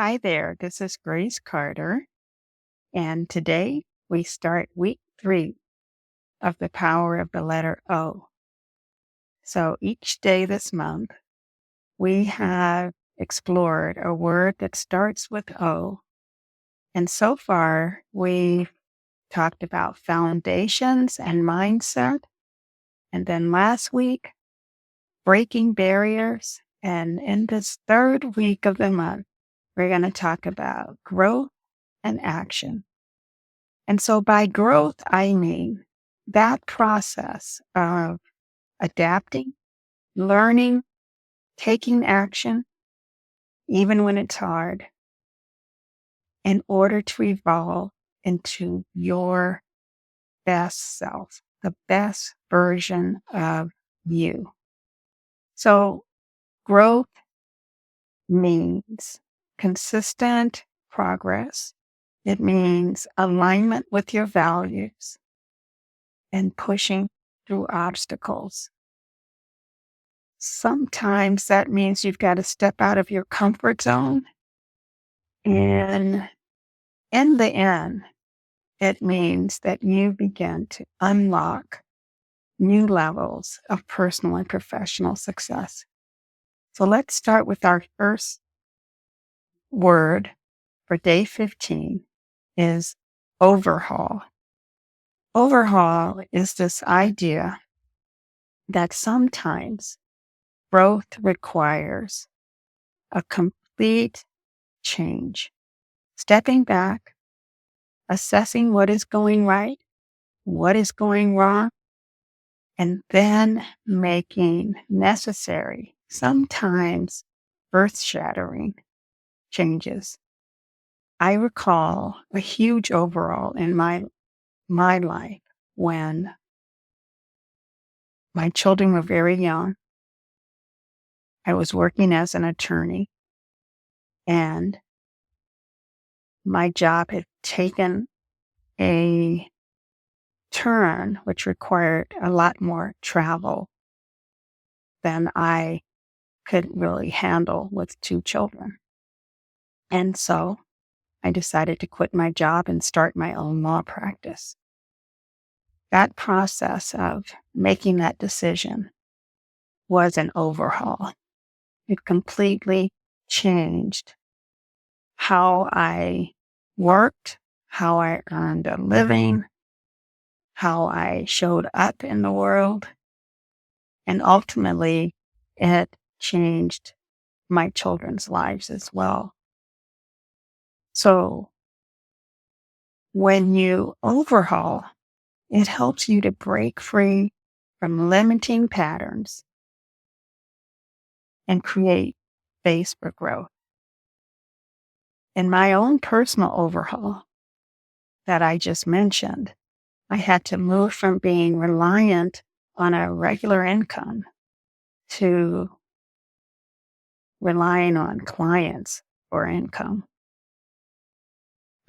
Hi there, this is Grace Carter, and today we start week 3 of the power of the letter O. So each day this month, we have explored a word that starts with O. And so far, we've talked about foundations and mindset. And then last week, breaking barriers. And in this third week of the month, we're going to talk about growth and action. And so by growth, I mean that process of adapting, learning, taking action, even when it's hard, in order to evolve into your best self, the best version of you. So growth means consistent progress. It means alignment with your values and pushing through obstacles. Sometimes that means you've got to step out of your comfort zone. And in the end, it means that you begin to unlock new levels of personal and professional success. So let's start with our first word for day 15 is overhaul. Overhaul is this idea that sometimes growth requires a complete change. Stepping back, assessing what is going right, what is going wrong, and then making necessary, sometimes earth-shattering changes. I recall a huge overhaul in my life when my children were very young. I was working as an attorney, and my job had taken a turn which required a lot more travel than I could really handle with 2 children. And so I decided to quit my job and start my own law practice. That process of making that decision was an overhaul. It completely changed how I worked, how I earned a living, how I showed up in the world, and ultimately it changed my children's lives as well. So when you overhaul, it helps you to break free from limiting patterns and create space for growth. In my own personal overhaul that I just mentioned, I had to move from being reliant on a regular income to relying on clients for income.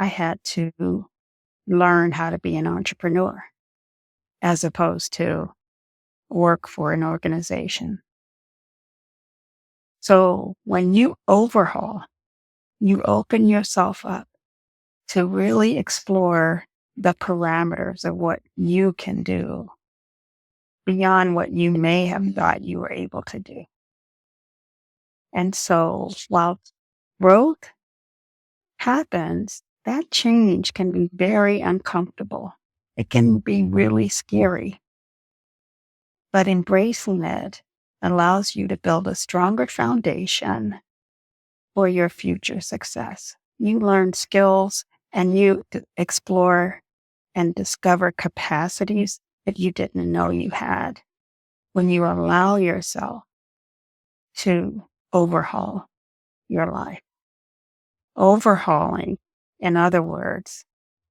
I had to learn how to be an entrepreneur as opposed to work for an organization. So when you overhaul, you open yourself up to really explore the parameters of what you can do beyond what you may have thought you were able to do. And so while growth happens, that change can be very uncomfortable. It can be really scary. But embracing it allows you to build a stronger foundation for your future success. You learn skills and you explore and discover capacities that you didn't know you had when you allow yourself to overhaul your life. Overhauling, in other words,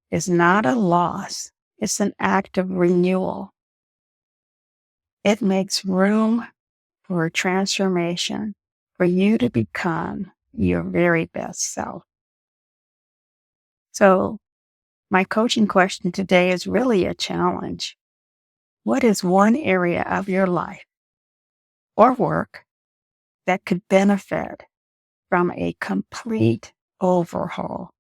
is not a loss. It's an act of renewal. It makes room for transformation, for you to become your very best self. So my coaching question today is really a challenge. What is one area of your life or work that could benefit from a complete overhaul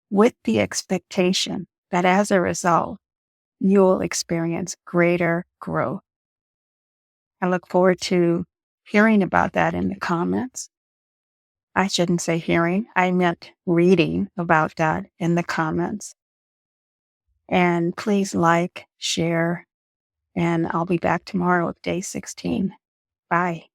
with the expectation that as a result, you will experience greater growth. I look forward to hearing about that in the comments. I shouldn't say hearing, I meant reading about that in the comments. And please like, share, and I'll be back tomorrow with day 16. Bye.